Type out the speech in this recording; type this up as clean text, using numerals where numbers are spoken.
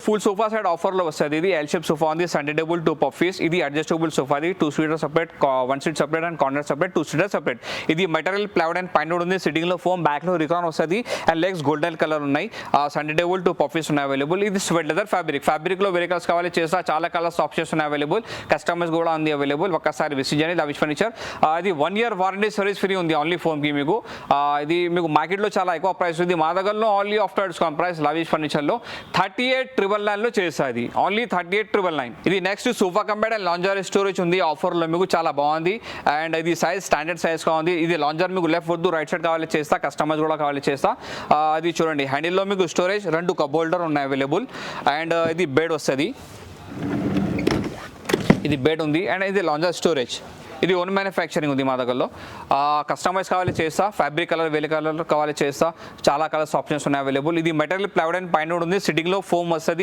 Full sofa set ఆఫర్లో వస్తుంది. ఇది ఎల్ షేప్ సోఫా ఉంది, సెంటర్ టేబుల్ 2 పఫీస్. ఇది అడ్జస్టబుల్ సోఫా, ఇది 2 seater separate, 1 seat separate and corner separate, 2 seater separate. ఇది మెటీరియల్ ప్లైవుడ్ అండ్ పైన ఉంది. సిట్టింగ్ లో ఫోమ్, బ్యాక్ లో రికాన్ వస్తుంది అండ్ లెగ్స్ గోల్డెన్ కలర్ ఉన్నాయి. సెంటర్ టేబుల్ 2 పఫీస్ ఉన్నాయి అవైలబుల్. ఇది స్వెట్ లెదర్ ఫ్యాబ్రిక్ లో వేరే కలర్స్ కావాలి చేస్తా, చాలా కలర్స్ ఆప్షన్స్ ఉన్నాయి అవైలబుల్. కస్టమైజ్ కూడా ఉంది అవైలబుల్. ఒక్కసారి విజిట్ చేయండి లవిష్ ఫర్నిచర్. ఇది 1 year వారంటీ సర్వీస్ ఫ్రీ ఉంది ఓన్లీ ఫోమ్ కి మీకు. ఇది మీకు మార్కెట్లో చాలా ఎక్కువ ప్రైస్ ఉంది, మా దగ్గరలో only after discount price lavish furniture లో 38,999 లో చేస్తుంది, ఓన్లీ 38,999. ఇది next sofa cum bed and lounger storage ఉంది ఆఫర్ లో మీకు, చాలా బాగుంది. అండ్ ఇది సైజ్ స్టాండర్డ్ సైజ్ గా ఉంది. ఇది లాంజర్ మీకు లెఫ్ట్ వద్దు రైట్ సైడ్ కావాలి చేస్తా, కస్టమైజ్ కూడా కావాలి చేస్తా. అది చూడండి హ్యాండిల్ లో మీకు స్టోరేజ్ 2 కప్ హోల్డర్ ఉన్నాయి అవైలబుల్. అండ్ ఇది బెడ్ వస్తుంది, ఇది బెడ్ ఉంది. అండ్ ఇది లాంజర్ స్టోరేజ్, ఇది ఓన్ మ్యానుఫ్యాక్చరింగ్ ఉంది మా దగ్గరలో. కస్టమైజ్ కావాలి చేస్తా, ఫ్యాబ్రిక్ కలర్ వేరే కలర్ కావాలి చేస్తా, చాలా కలర్స్ ఆప్షన్స్ ఉన్నాయి అవైలబుల్. ఇది మెటీరియల్ ప్లైవుడ్ అండ్ పైన ఉంది, సిట్టింగ్ లో ఫోమ్ వస్తుంది.